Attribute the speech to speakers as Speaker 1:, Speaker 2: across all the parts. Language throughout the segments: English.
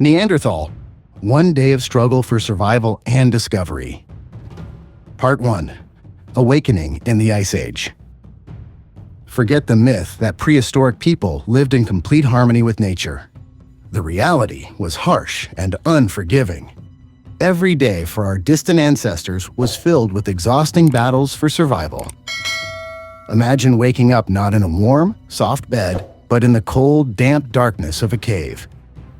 Speaker 1: Neanderthal, one day of struggle for survival and discovery. Part 1. Awakening in the Ice Age. Forget the myth that prehistoric people lived in complete harmony with nature. The reality was harsh and unforgiving. Every day for our distant ancestors was filled with exhausting battles for survival. Imagine waking up not in a warm, soft bed, but in the cold, damp darkness of a cave.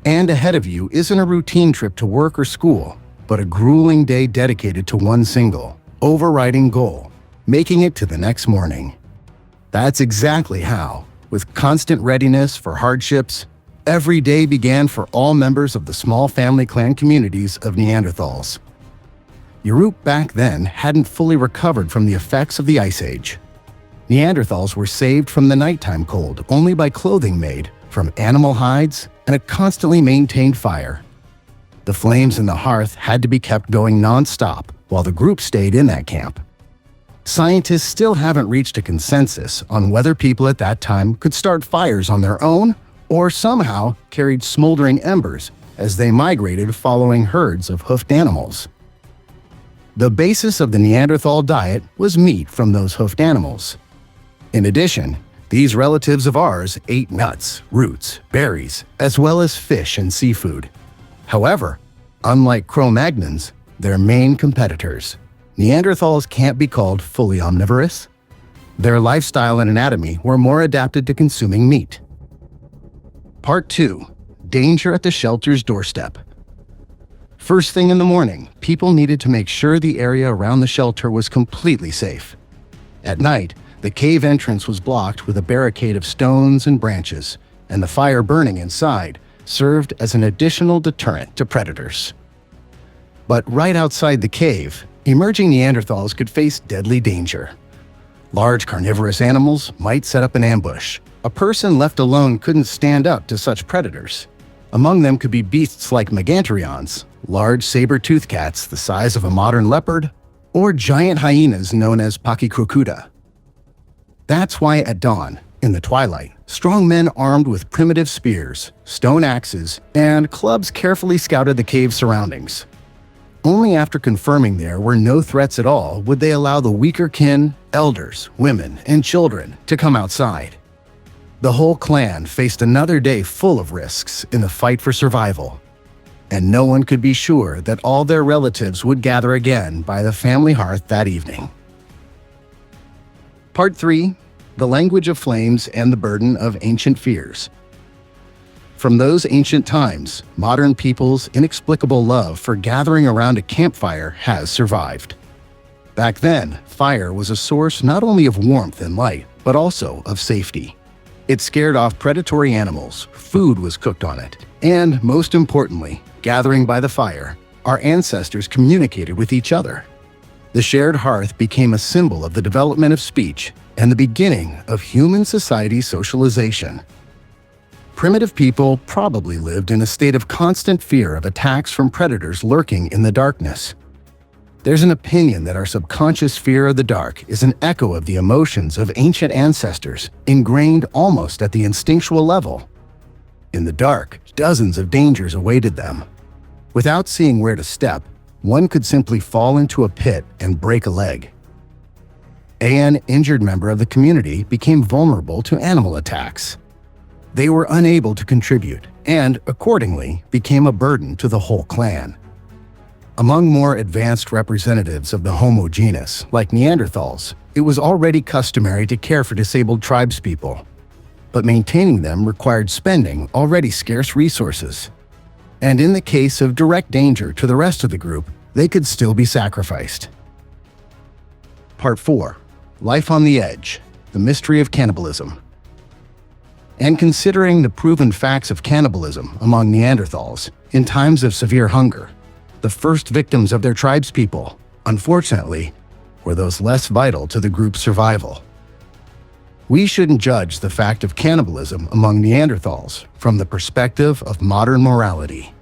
Speaker 1: And ahead of you isn't a routine trip to work or school, but a grueling day dedicated to one single, overriding goal: making it to the next morning. That's exactly how, with constant readiness for hardships, every day began for all members of the small family clan communities of Neanderthals. Europe back then hadn't fully recovered from the effects of the Ice Age. Neanderthals were saved from the nighttime cold only by clothing made from animal hides and a constantly maintained fire. The flames in the hearth had to be kept going non-stop while the group stayed in that camp. Scientists still haven't reached a consensus on whether people at that time could start fires on their own or somehow carried smoldering embers as they migrated following herds of hoofed animals. The basis of the Neanderthal diet was meat from those hoofed animals. In addition, these relatives of ours ate nuts, roots, berries, as well as fish and seafood. However, unlike Cro-Magnons, their main competitors, Neanderthals can't be called fully omnivorous. Their lifestyle and anatomy were more adapted to consuming meat. Part 2. Danger at the shelter's doorstep. First thing in the morning, people needed to make sure the area around the shelter was completely safe. At night, the cave entrance was blocked with a barricade of stones and branches, and the fire burning inside served as an additional deterrent to predators. But right outside the cave, emerging Neanderthals could face deadly danger. Large carnivorous animals might set up an ambush. A person left alone couldn't stand up to such predators. Among them could be beasts like megantereons, large saber-toothed cats the size of a modern leopard, or giant hyenas known as pachycrocuta. That's why at dawn, in the twilight, strong men armed with primitive spears, stone axes, and clubs carefully scouted the cave's surroundings. Only after confirming there were no threats at all would they allow the weaker kin, elders, women, and children to come outside. The whole clan faced another day full of risks in the fight for survival, and no one could be sure that all their relatives would gather again by the family hearth that evening. Part 3. The language of flames and the burden of ancient fears. From those ancient times, modern people's inexplicable love for gathering around a campfire has survived. Back then, fire was a source not only of warmth and light, but also of safety. It scared off predatory animals, food was cooked on it, and most importantly, gathering by the fire, our ancestors communicated with each other. The shared hearth became a symbol of the development of speech and the beginning of human society socialization. Primitive people probably lived in a state of constant fear of attacks from predators lurking in the darkness. There's an opinion that our subconscious fear of the dark is an echo of the emotions of ancient ancestors, ingrained almost at the instinctual level. In the dark, dozens of dangers awaited them. Without seeing where to step, one could simply fall into a pit and break a leg. An injured member of the community became vulnerable to animal attacks. They were unable to contribute and, accordingly, became a burden to the whole clan. Among more advanced representatives of the Homo genus, like Neanderthals, it was already customary to care for disabled tribespeople. But maintaining them required spending already scarce resources. And in the case of direct danger to the rest of the group, they could still be sacrificed. Part 4. Life on the Edge, the mystery of cannibalism. And considering the proven facts of cannibalism among Neanderthals in times of severe hunger, the first victims of their tribespeople, unfortunately, were those less vital to the group's survival. We shouldn't judge the fact of cannibalism among Neanderthals from the perspective of modern morality.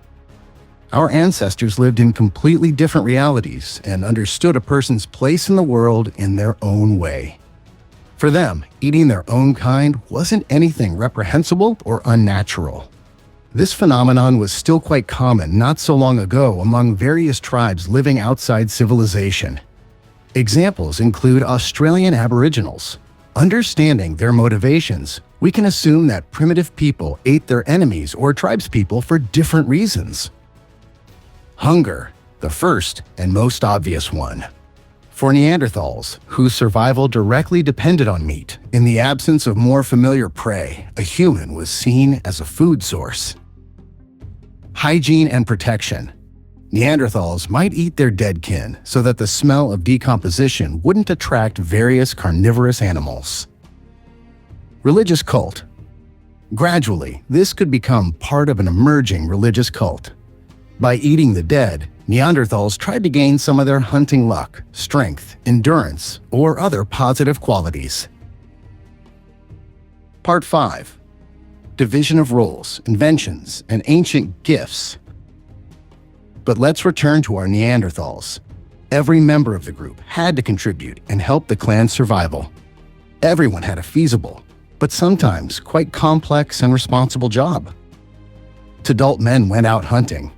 Speaker 1: Our ancestors lived in completely different realities and understood a person's place in the world in their own way. For them, eating their own kind wasn't anything reprehensible or unnatural. This phenomenon was still quite common not so long ago among various tribes living outside civilization. Examples include Australian Aboriginals. Understanding their motivations, we can assume that primitive people ate their enemies or tribespeople for different reasons. Hunger, the first and most obvious one. For Neanderthals, whose survival directly depended on meat, in the absence of more familiar prey, a human was seen as a food source. Hygiene and protection. Neanderthals might eat their dead kin so that the smell of decomposition wouldn't attract various carnivorous animals. Religious cult. Gradually, this could become part of an emerging religious cult. By eating the dead, Neanderthals tried to gain some of their hunting luck, strength, endurance, or other positive qualities. Part 5. Division of roles, inventions, and ancient gifts. But let's return to our Neanderthals. Every member of the group had to contribute and help the clan's survival. Everyone had a feasible, but sometimes quite complex and responsible job. Adult men went out hunting.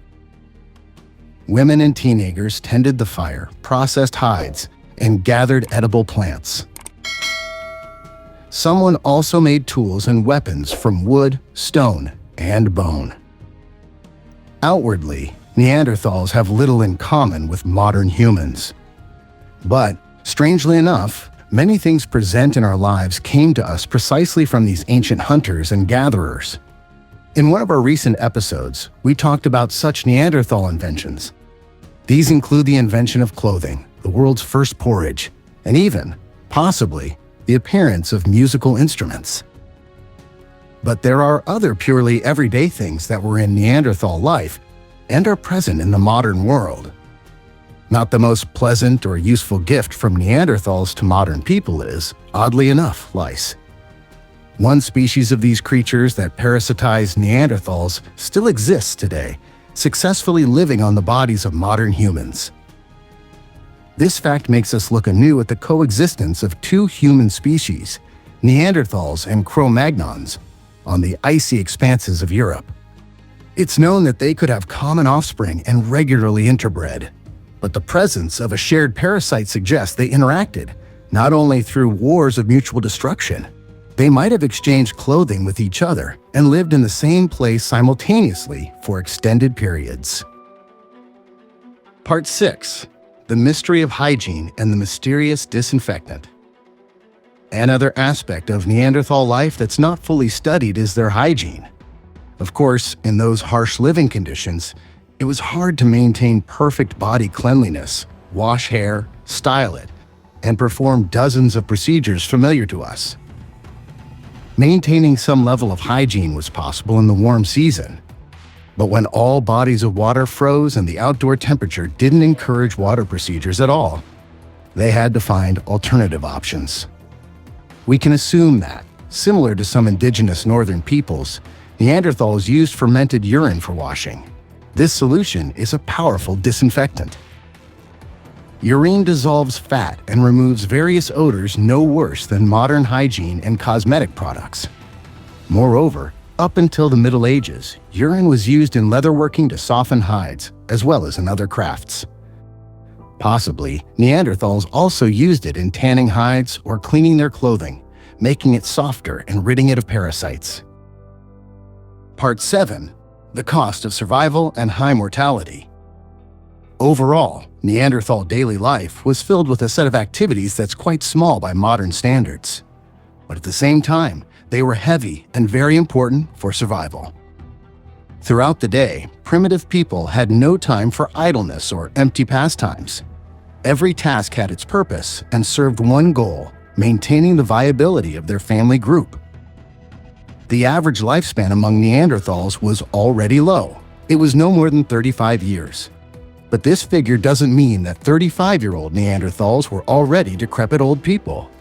Speaker 1: Women and teenagers tended the fire, processed hides, and gathered edible plants. Someone also made tools and weapons from wood, stone, and bone. Outwardly, Neanderthals have little in common with modern humans. But, strangely enough, many things present in our lives came to us precisely from these ancient hunters and gatherers. In one of our recent episodes, we talked about such Neanderthal inventions. These include the invention of clothing, the world's first porridge, and even, possibly, the appearance of musical instruments. But there are other purely everyday things that were in Neanderthal life and are present in the modern world. Not the most pleasant or useful gift from Neanderthals to modern people is, oddly enough, lice. One species of these creatures that parasitize Neanderthals still exists today, successfully living on the bodies of modern humans. This fact makes us look anew at the coexistence of two human species, Neanderthals and Cro-Magnons, on the icy expanses of Europe. It's known that they could have common offspring and regularly interbred, but the presence of a shared parasite suggests they interacted, not only through wars of mutual destruction. They might have exchanged clothing with each other and lived in the same place simultaneously for extended periods. Part 6. The mystery of hygiene and the mysterious disinfectant. Another aspect of Neanderthal life that's not fully studied is their hygiene. Of course, in those harsh living conditions, it was hard to maintain perfect body cleanliness, wash hair, style it, and perform dozens of procedures familiar to us. Maintaining some level of hygiene was possible in the warm season, but when all bodies of water froze and the outdoor temperature didn't encourage water procedures at all, they had to find alternative options. We can assume that, similar to some indigenous northern peoples, Neanderthals used fermented urine for washing. This solution is a powerful disinfectant. Urine dissolves fat and removes various odors no worse than modern hygiene and cosmetic products. Moreover, up until the Middle Ages, urine was used in leatherworking to soften hides, as well as in other crafts. Possibly, Neanderthals also used it in tanning hides or cleaning their clothing, making it softer and ridding it of parasites. Part 7. The cost of survival and high mortality. Overall, Neanderthal daily life was filled with a set of activities that's quite small by modern standards. But at the same time, they were heavy and very important for survival. Throughout the day, primitive people had no time for idleness or empty pastimes. Every task had its purpose and served one goal: maintaining the viability of their family group. The average lifespan among Neanderthals was already low. It was no more than 35 years. But this figure doesn't mean that 35-year-old Neanderthals were already decrepit old people.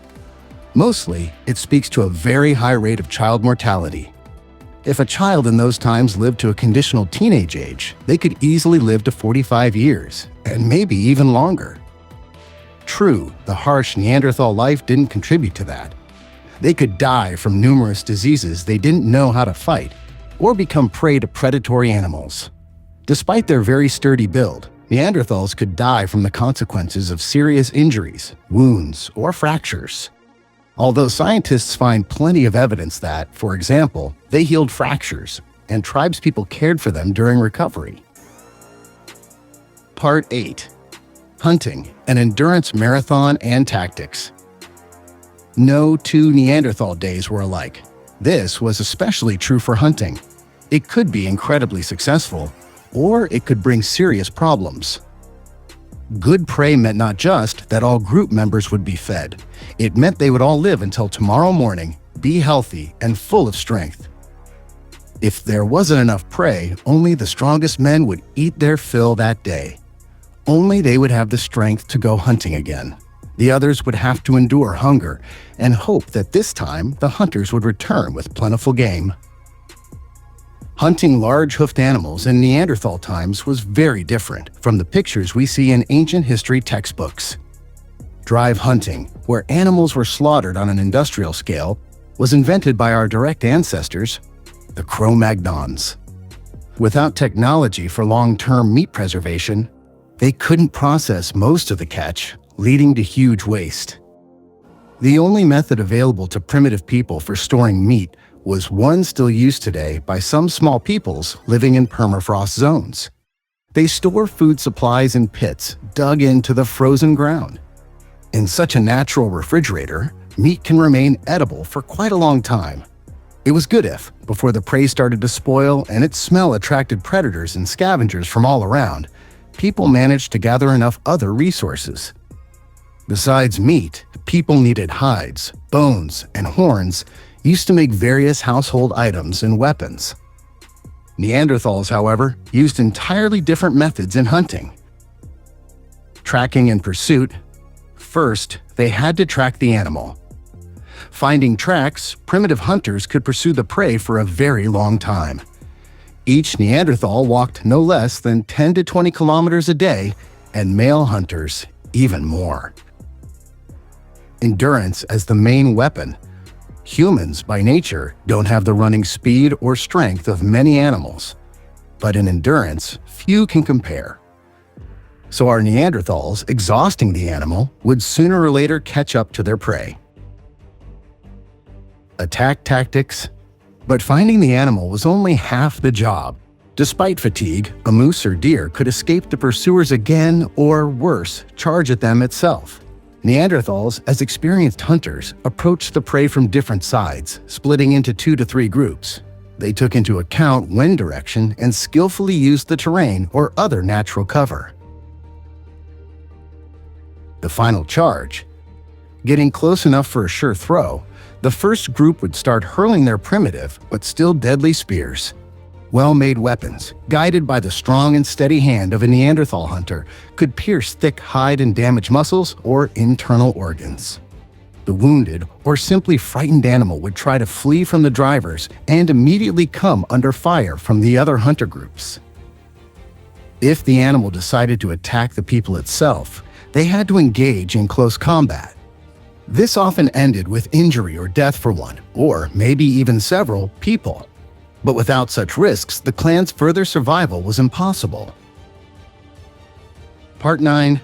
Speaker 1: Mostly, it speaks to a very high rate of child mortality. If a child in those times lived to a conditional teenage age, they could easily live to 45 years, and maybe even longer. True, the harsh Neanderthal life didn't contribute to that. They could die from numerous diseases they didn't know how to fight, or become prey to predatory animals. Despite their very sturdy build, Neanderthals could die from the consequences of serious injuries, wounds, or fractures. Although scientists find plenty of evidence that, for example, they healed fractures, and tribespeople cared for them during recovery. Part 8. Hunting, an endurance marathon and tactics. No two Neanderthal days were alike. This was especially true for hunting. It could be incredibly successful, or it could bring serious problems. Good prey meant not just that all group members would be fed. It meant they would all live until tomorrow morning, be healthy and full of strength. If there wasn't enough prey, only the strongest men would eat their fill that day. Only they would have the strength to go hunting again. The others would have to endure hunger and hope that this time the hunters would return with plentiful game. Hunting large hoofed animals in Neanderthal times was very different from the pictures we see in ancient history textbooks. Drive hunting, where animals were slaughtered on an industrial scale, was invented by our direct ancestors, the Cro-Magnons. Without technology for long-term meat preservation, they couldn't process most of the catch, leading to huge waste. The only method available to primitive people for storing meat was one still used today by some small peoples living in permafrost zones. They store food supplies in pits dug into the frozen ground. In such a natural refrigerator, meat can remain edible for quite a long time. It was good if, before the prey started to spoil and its smell attracted predators and scavengers from all around, people managed to gather enough other resources. Besides meat, people needed hides, bones, and horns used to make various household items and weapons. Neanderthals, however, used entirely different methods in hunting. Tracking and pursuit. First, they had to track the animal. Finding tracks, primitive hunters could pursue the prey for a very long time. Each Neanderthal walked no less than 10 to 20 kilometers a day, and male hunters even more. Endurance as the main weapon. Humans, by nature, don't have the running speed or strength of many animals. But in endurance, few can compare. So our Neanderthals, exhausting the animal, would sooner or later catch up to their prey. Attack tactics. But finding the animal was only half the job. Despite fatigue, a moose or deer could escape the pursuers again, or worse, charge at them itself. Neanderthals, as experienced hunters, approached the prey from different sides, splitting into 2 to 3 groups. They took into account wind direction and skillfully used the terrain or other natural cover. The final charge. Getting close enough for a sure throw, the first group would start hurling their primitive but still deadly spears. Well-made weapons, guided by the strong and steady hand of a Neanderthal hunter, could pierce thick hide and damage muscles or internal organs. The wounded or simply frightened animal would try to flee from the drivers and immediately come under fire from the other hunter groups. If the animal decided to attack the people itself, they had to engage in close combat. This often ended with injury or death for one, or maybe even several, people. But without such risks, the clan's further survival was impossible. Part 9.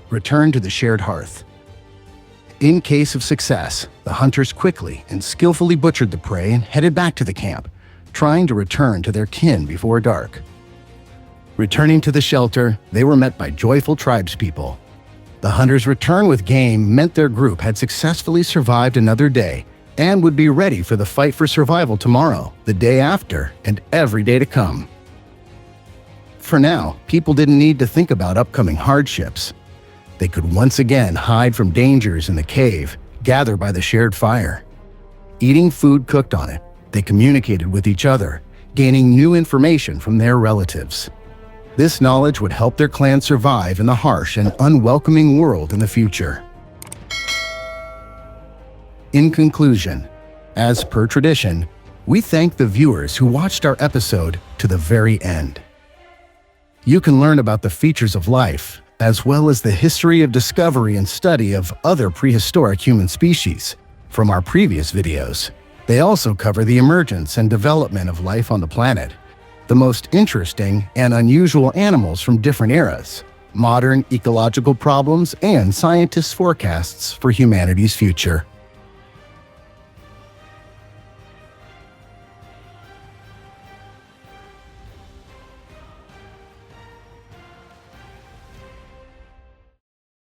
Speaker 1: Return to the shared hearth. In case of success, the hunters quickly and skillfully butchered the prey and headed back to the camp, trying to return to their kin before dark. Returning to the shelter, they were met by joyful tribespeople. The hunters' return with game meant their group had successfully survived another day and would be ready for the fight for survival tomorrow, the day after, and every day to come. For now, people didn't need to think about upcoming hardships. They could once again hide from dangers in the cave, gather by the shared fire. Eating food cooked on it, they communicated with each other, gaining new information from their relatives. This knowledge would help their clan survive in the harsh and unwelcoming world in the future. In conclusion, as per tradition, we thank the viewers who watched our episode to the very end. You can learn about the features of life, as well as the history of discovery and study of other prehistoric human species from our previous videos. They also cover the emergence and development of life on the planet, the most interesting and unusual animals from different eras, modern ecological problems, and scientists' forecasts for humanity's future.